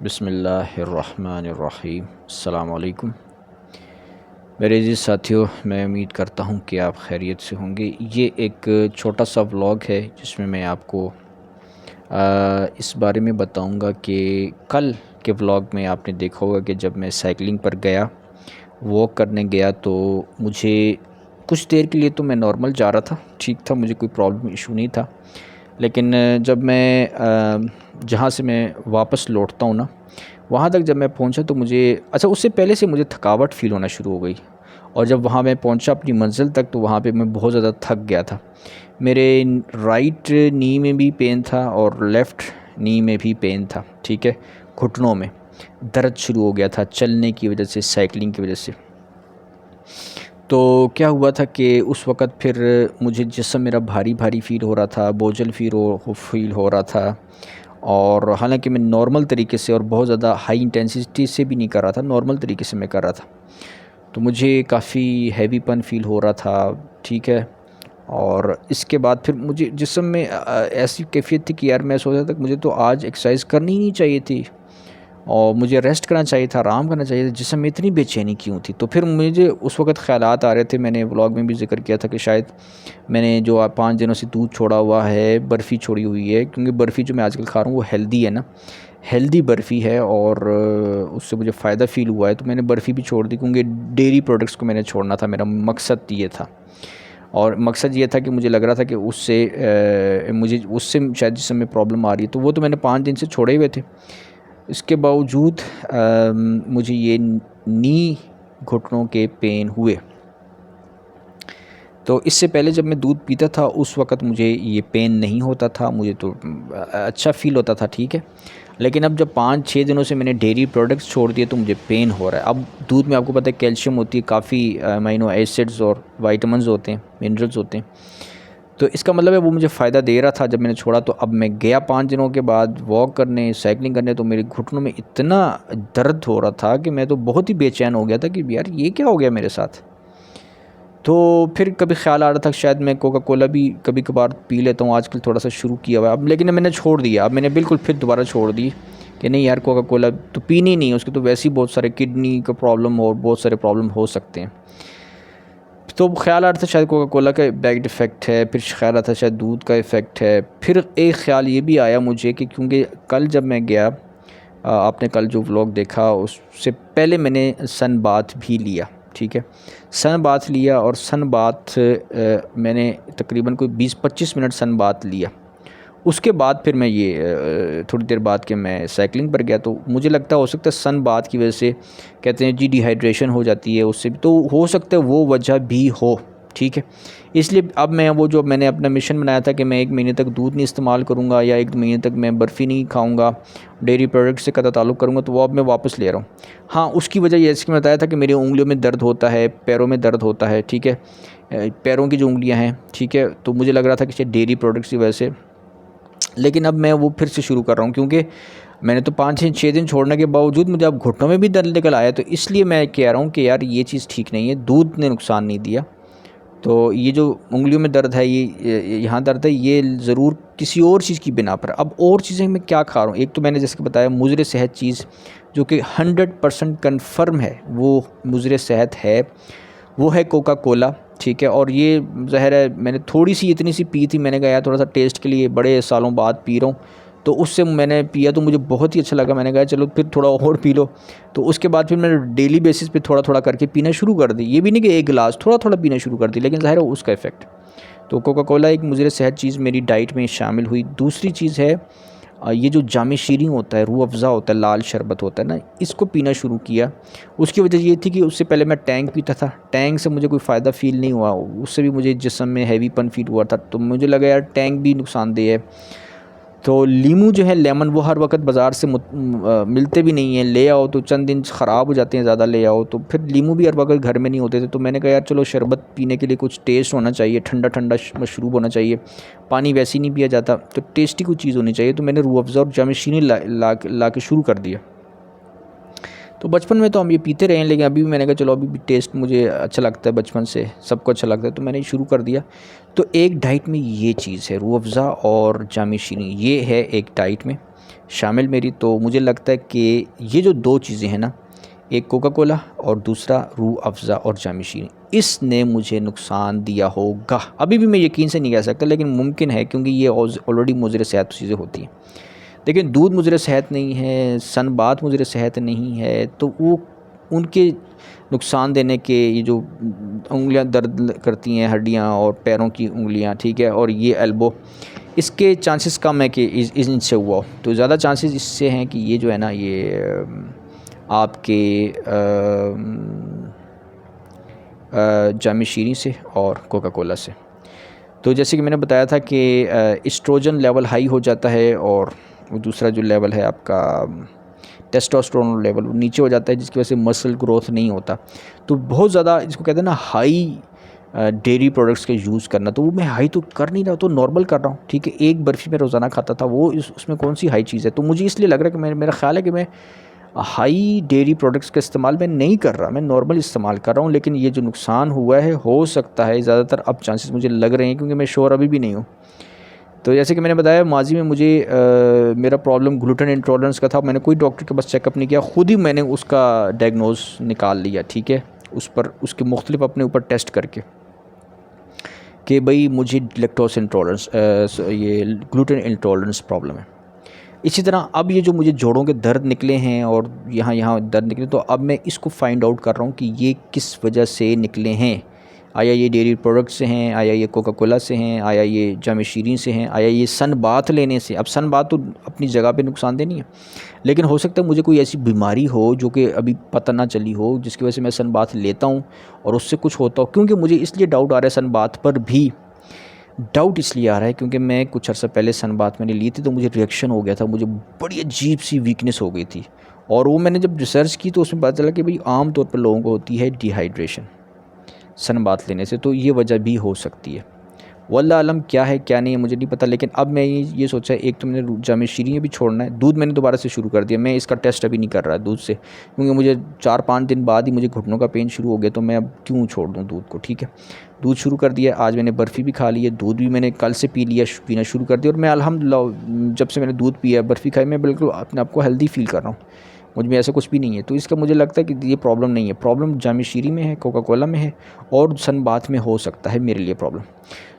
بسم اللہ الرحمن الرحیم۔ السلام علیکم میرے عزیز ساتھیوں، میں امید کرتا ہوں کہ آپ خیریت سے ہوں گے۔ یہ ایک چھوٹا سا ولاگ ہے جس میں آپ کو اس بارے میں بتاؤں گا کہ کل کے ولاگ میں آپ نے دیکھا ہوگا کہ جب میں سائیکلنگ پر گیا، واک کرنے گیا، تو مجھے کچھ دیر کے لیے تو میں نارمل جا رہا تھا، ٹھیک تھا، مجھے کوئی پرابلم ایشو نہیں تھا۔ لیکن جب میں جہاں سے میں واپس لوٹتا ہوں نا، وہاں تک جب میں پہنچا تو مجھے اس سے پہلے سے مجھے تھکاوٹ فیل ہونا شروع ہو گئی، اور جب وہاں میں پہنچا اپنی منزل تک تو وہاں پہ میں بہت زیادہ تھک گیا تھا۔ میرے رائٹ نی میں بھی پین تھا اور لیفٹ نی میں بھی پین تھا، ٹھیک ہے، گھٹنوں میں درد شروع ہو گیا تھا چلنے کی وجہ سے، سائیکلنگ کی وجہ سے۔ تو کیا ہوا تھا کہ اس وقت پھر مجھے جسم میرا بھاری بھاری فیل ہو رہا تھا، بوجھل فیل ہو رہا تھا، اور حالانکہ میں نارمل طریقے سے اور بہت زیادہ ہائی انٹینسٹی سے بھی نہیں کر رہا تھا، نارمل طریقے سے میں کر رہا تھا، تو مجھے کافی ہیوی پن فیل ہو رہا تھا، ٹھیک ہے۔ اور اس کے بعد پھر مجھے جسم میں ایسی کیفیت تھی کہ یار میں سوچا تھا کہ مجھے تو آج ایکسرسائز کرنی ہی نہیں چاہیے تھی، اور مجھے ریسٹ کرنا چاہیے تھا، آرام کرنا چاہیے تھا، جسم میں اتنی بے چینی کیوں تھی۔ تو پھر مجھے اس وقت خیالات آ رہے تھے، میں نے ولاگ میں بھی ذکر کیا تھا کہ شاید میں نے جو 5 دنوں سے دودھ چھوڑا ہوا ہے، برفی چھوڑی ہوئی ہے، کیونکہ برفی جو میں آج کل کھا رہا ہوں وہ ہیلدی ہے نا، ہیلدی برفی ہے، اور اس سے مجھے فائدہ فیل ہوا ہے، تو میں نے برفی بھی چھوڑ دی، کیونکہ ڈیری پروڈکٹس کو میں نے چھوڑنا تھا، میرا مقصد یہ تھا۔ اور مقصد یہ تھا کہ مجھے لگ رہا تھا کہ مجھے اس سے شاید جسم میں پرابلم آ رہی ہے، تو وہ تو میں نے 5 دن سے چھوڑے ہوئے تھے۔ اس کے باوجود مجھے یہ نی گھٹنوں کے پین ہوئے۔ تو اس سے پہلے جب میں دودھ پیتا تھا اس وقت مجھے یہ پین نہیں ہوتا تھا، مجھے تو اچھا فیل ہوتا تھا، ٹھیک ہے۔ لیکن اب جب 5-6 دنوں سے میں نے ڈیری پروڈکٹس چھوڑ دیے تو مجھے پین ہو رہا ہے۔ اب دودھ میں آپ کو پتہ ہے کیلشیم ہوتی ہے، کافی امینو ایسڈز اور وائٹامنز ہوتے ہیں، منرلز ہوتے ہیں، تو اس کا مطلب ہے وہ مجھے فائدہ دے رہا تھا جب میں نے چھوڑا۔ تو اب میں گیا 5 دنوں کے بعد واک کرنے، سائیکلنگ کرنے، تو میرے گھٹنوں میں اتنا درد ہو رہا تھا کہ میں تو بہت ہی بے چین ہو گیا تھا کہ یار یہ کیا ہو گیا میرے ساتھ۔ تو پھر کبھی خیال آ رہا تھا شاید میں کوکا کولا بھی کبھی کبھار پی لیتا ہوں، آج کل تھوڑا سا شروع کیا ہوا ہے اب، لیکن میں نے چھوڑ دیا، اب میں نے بالکل پھر دوبارہ چھوڑ دی کہ نہیں یار کوکا کولا تو پینی نہیں ہے، اس کے تو ویسے ہی بہت سارے کڈنی کا پرابلم اور بہت سارے پرابلم ہو سکتے ہیں۔ تو خیال آ رہا تھا شاید کوکا کولا کا بیڈ افیکٹ ہے، پھر خیال آتا شاید دودھ کا افیکٹ ہے، پھر ایک خیال یہ بھی آیا مجھے کہ کیونکہ کل جب میں گیا، آپ نے کل جو ولاگ دیکھا اس سے پہلے میں نے سن باتھ بھی لیا، ٹھیک ہے، سن باتھ لیا، اور سن باتھ میں نے تقریباً کوئی 20-25 منٹ سن باتھ لیا۔ اس کے بعد پھر میں یہ تھوڑی دیر بعد کہ میں سائیکلنگ پر گیا، تو مجھے لگتا ہو سکتا ہے سن باتھ کی وجہ سے کہتے ہیں جی ڈی ہائیڈریشن ہو جاتی ہے، اس سے بھی تو ہو سکتا ہے وہ وجہ بھی ہو، ٹھیک ہے۔ اس لیے اب میں نے اپنا مشن بنایا تھا کہ میں 1 مہینے تک دودھ نہیں استعمال کروں گا، یا 1 مہینے تک میں برفی نہیں کھاؤں گا، ڈیری پروڈکٹ سے قطع تعلق کروں گا، تو وہ اب میں واپس لے رہا ہوں۔ ہاں، اس کی وجہ یہ اس کی میں بتایا تھا کہ میری انگلیوں میں درد ہوتا ہے، پیروں میں درد ہوتا ہے، ٹھیک ہے، پیروں کی جو انگلیاں ہیں، ٹھیک ہے، تو مجھے لگ رہا تھا کہ شاید ڈیری پروڈکٹس کی وجہ سے، لیکن اب میں وہ پھر سے شروع کر رہا ہوں، کیونکہ میں نے تو 5-6 دن چھوڑنے کے باوجود مجھے اب گھٹنوں میں بھی درد نکل آیا، تو اس لیے میں کہہ رہا ہوں کہ یار یہ چیز ٹھیک نہیں ہے، دودھ نے نقصان نہیں دیا، تو یہ جو انگلیوں میں درد ہے، یہ یہاں درد ہے، یہ ضرور کسی اور چیز کی بنا پر۔ اب اور چیزیں میں کیا کھا رہا ہوں، ایک تو میں نے جیسے کہ بتایا مضر صحت چیز جو کہ 100% کنفرم ہے وہ مضر صحت ہے، وہ ہے کوکا کولا، ٹھیک ہے، اور یہ ظاہر ہے میں نے تھوڑی سی اتنی سی پی تھی، میں نے کہا یار تھوڑا سا ٹیسٹ کے لیے بڑے سالوں بعد پی رہا ہوں، تو اس سے میں نے پیا تو مجھے بہت ہی اچھا لگا، میں نے کہا چلو پھر تھوڑا اور پی لو، تو اس کے بعد پھر میں نے ڈیلی بیسس پہ تھوڑا تھوڑا کر کے پینا شروع کر دی، یہ بھی نہیں کہ 1 گلاس، تھوڑا تھوڑا پینا شروع کر دی، لیکن ظاہر ہے اس کا افیکٹ۔ تو کوکا کولا ایک مضر صحت چیز میری ڈائٹ میں شامل ہوئی۔ دوسری چیز ہے یہ جو جام شیریں ہوتا ہے، روح افزا ہوتا ہے، لال شربت ہوتا ہے نا، اس کو پینا شروع کیا۔ اس کی وجہ یہ تھی کہ اس سے پہلے میں ٹینگ پیتا تھا، ٹینگ سے مجھے کوئی فائدہ فیل نہیں ہوا، اس سے بھی مجھے جسم میں ہیوی پن فیل ہوا تھا، تو مجھے لگا یار ٹینگ بھی نقصان دہ ہے۔ تو لیمو جو ہے لیمن، وہ ہر وقت بازار سے ملتے بھی نہیں ہیں، لے آؤ تو چند دن خراب ہو جاتے ہیں، زیادہ لے آؤ تو پھر لیمو بھی ہر وقت گھر میں نہیں ہوتے تھے، تو میں نے کہا یار چلو شربت پینے کے لیے کچھ ٹیسٹ ہونا چاہیے، ٹھنڈا ٹھنڈا مشروب ہونا چاہیے، پانی ویسے ہی نہیں پیا جاتا، تو ٹیسٹی کوئی چیز ہونی چاہیے، تو میں نے روح افزا اور جام شیریں لا کے شروع کر دیا۔ تو بچپن میں تو ہم یہ پیتے رہے ہیں، لیکن ابھی بھی میں نے کہا چلو ابھی بھی ٹیسٹ مجھے اچھا لگتا ہے، بچپن سے سب کو اچھا لگتا ہے، تو میں نے شروع کر دیا۔ تو ایک ڈائٹ میں یہ چیز ہے، روح افزا اور جام شیریں، یہ ہے ایک ڈائٹ میں۔ شامل میری، تو مجھے لگتا ہے کہ یہ جو 2 چیزیں ہیں نا، ایک کوکا کولا اور دوسرا روح افزا اور جامع شیریں، اس نے مجھے نقصان دیا ہوگا۔ ابھی بھی میں یقین سے نہیں کہہ سکتا، لیکن ممکن ہے کیونکہ یہ آلریڈی مضر صحت چیزیں ہوتی ہیں۔ لیکن دودھ مضر صحت نہیں ہے، سن بات مضر صحت نہیں ہے، تو وہ ان کے نقصان دینے کے یہ جو انگلیاں درد کرتی ہیں، ہڈیاں اور پیروں کی انگلیاں، ٹھیک ہے، اور یہ ایلبو، اس کے چانسز کم ہے کہ ان سے ہوا ہو۔ تو زیادہ چانسز اس سے ہیں کہ یہ جو ہے نا، یہ آپ کے جامع شیریں سے اور کوکا کولا سے۔ تو جیسے کہ میں نے بتایا تھا کہ اسٹروجن لیول ہائی ہو جاتا ہے، اور دوسرا جو لیول ہے آپ کا ٹیسٹوسٹرون لیول، وہ نیچے ہو جاتا ہے، جس کی وجہ سے مسل گروتھ نہیں ہوتا۔ تو بہت زیادہ اس کو کہتے ہیں نا ہائی ڈیری پروڈکٹس کا یوز کرنا، تو وہ میں ہائی تو کر نہیں رہا، تو نارمل کر رہا ہوں، ٹھیک ہے۔ ایک برفی میں روزانہ کھاتا تھا، وہ اس میں کون سی ہائی چیز ہے؟ تو مجھے اس لیے لگ رہا ہے کہ میرا خیال ہے کہ میں ہائی ڈیری پروڈکٹس کا استعمال میں نہیں کر رہا، میں نارمل استعمال کر رہا ہوں۔ لیکن یہ جو نقصان ہوا ہے، ہو سکتا ہے زیادہ تر اب چانسز مجھے لگ رہے ہیں، کیونکہ میں شور ابھی بھی نہیں ہوں۔ تو جیسے کہ میں نے بتایا، ماضی میں مجھے میرا پرابلم گلوٹن انٹالرنس کا تھا، میں نے کوئی ڈاکٹر کے پاس چیک اپ نہیں کیا، خود ہی میں نے اس کا ڈائگنوز نکال لیا، ٹھیک ہے، اس کے مختلف اپنے اوپر ٹیسٹ کر کے، کہ بھئی مجھے لیکٹوز انٹالرنس، یہ گلوٹن انٹالرنس پرابلم ہے۔ اسی طرح اب یہ جو مجھے جوڑوں کے درد نکلے ہیں اور یہاں درد نکلے، تو اب میں اس کو فائنڈ آؤٹ کر رہا ہوں کہ یہ کس وجہ سے نکلے ہیں۔ آیا یہ ڈیری پروڈکٹ سے ہیں، آیا یہ کوکا کولا سے ہیں، آیا یہ جامع شیریں سے ہیں، آیا یہ سن باتھ لینے سے۔ اب سن باتھ تو اپنی جگہ پہ نقصان دہ نہیں ہے، لیکن ہو سکتا ہے مجھے کوئی ایسی بیماری ہو جو کہ ابھی پتہ نہ چلی ہو، جس کی وجہ سے میں سن باتھ لیتا ہوں اور اس سے کچھ ہوتا ہو۔ کیونکہ مجھے اس لیے ڈاؤٹ آ رہا ہے سن باتھ پر بھی، ڈاؤٹ اس لیے آ رہا ہے کیونکہ میں کچھ عرصہ پہلے سن باتھ میں نے لی تھی، تو مجھے ریئیکشن ہو گیا تھا، مجھے بڑی عجیب سی ویکنس ہو گئی تھی، اور وہ میں نے جب ریسرچ کی تو اس میں پتہ چلا کہ بھئی عام طور پر لوگوں کو ہوتی ہے ڈی ہائیڈریشن سن باتھ لینے سے، تو یہ وجہ بھی ہو سکتی ہے۔ واللہ علم کیا ہے کیا نہیں ہے مجھے نہیں پتہ، لیکن اب میں یہ سوچا ہے، ایک تو میں نے جامع شیریں بھی چھوڑنا ہے، دودھ میں نے دوبارہ سے شروع کر دیا، میں اس کا ٹیسٹ ابھی نہیں کر رہا دودھ سے، کیونکہ مجھے 4-5 دن بعد ہی مجھے گھٹنوں کا پین شروع ہو گیا، تو میں اب کیوں چھوڑ دوں دودھ کو، ٹھیک ہے۔ دودھ شروع کر دیا، آج میں نے برفی بھی کھا لی ہے، دودھ بھی میں نے کل سے پینا شروع کر دیا، اور میں الحمدللہ جب سے میں نے دودھ پیا، برفی کھائی، میں بالکل اپنے آپ کو ہیلدی فیل کر رہا ہوں، مجھ میں ایسا کچھ بھی نہیں ہے۔ تو اس کا مجھے لگتا ہے کہ یہ پرابلم نہیں ہے، پرابلم جامع شیریں میں ہے، کوکا کولا میں ہے، اور سن باتھ میں ہو سکتا ہے میرے لیے پرابلم۔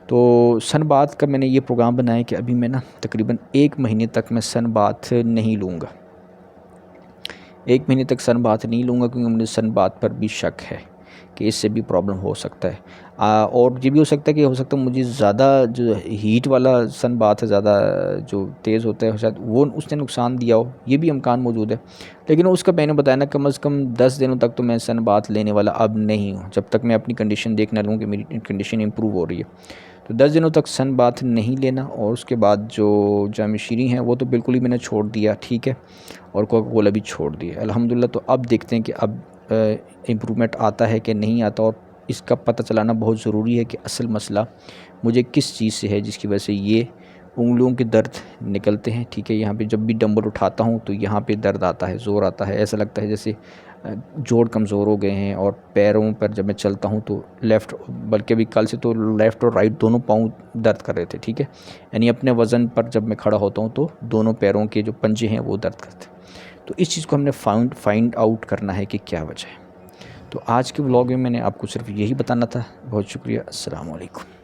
تو سن باتھ کا میں نے یہ پروگرام بنایا کہ ابھی میں نا تقریباً 1 مہینے تک میں سن باتھ نہیں لوں گا، 1 مہینے تک سن باتھ نہیں لوں گا، کیونکہ مجھے سن باتھ پر بھی شک ہے کہ اس سے بھی پرابلم ہو سکتا ہے، اور یہ بھی ہو سکتا ہے مجھے زیادہ جو ہیٹ والا سن باتھ ہے، زیادہ جو تیز ہوتا ہے، شاید وہ اس نے نقصان دیا ہو، یہ بھی امکان موجود ہے۔ لیکن اس کا میں نے بتایا نا، کم از کم 10 دنوں تک تو میں سن باتھ لینے والا اب نہیں ہوں، جب تک میں اپنی کنڈیشن دیکھ نہ لوں کہ میری کنڈیشن امپروو ہو رہی ہے۔ تو 10 دنوں تک سن باتھ نہیں لینا، اور اس کے بعد جو جامع شیریں ہیں وہ تو بالکل ہی میں نے چھوڑ دیا، ٹھیک ہے، اور کوکا کولا بھی چھوڑ دیا الحمدللہ۔ تو اب دیکھتے ہیں کہ اب امپرومنٹ آتا ہے کہ نہیں آتا، اور اس کا پتہ چلانا بہت ضروری ہے کہ اصل مسئلہ مجھے کس چیز سے ہے، جس کی وجہ سے یہ انگلیوں کے درد نکلتے ہیں، ٹھیک ہے۔ یہاں پہ جب بھی ڈمبل اٹھاتا ہوں تو یہاں پہ درد آتا ہے، زور آتا ہے، ایسا لگتا ہے جیسے جوڑ کمزور ہو گئے ہیں، اور پیروں پر جب میں چلتا ہوں تو لیفٹ، بلکہ ابھی کل سے تو لیفٹ اور رائٹ دونوں پاؤں درد کر رہے تھے، ٹھیک ہے، یعنی اپنے وزن پر جب میں کھڑا ہوتا ہوں تو دونوں پیروں کے جو پنجے ہیں وہ درد کرتے ہیں۔ تو اس چیز کو ہم نے فائنڈ آؤٹ کرنا ہے کہ کیا وجہ ہے۔ تو آج کے ولاگ میں نے آپ کو صرف یہی بتانا تھا۔ بہت شکریہ، السلام علیکم۔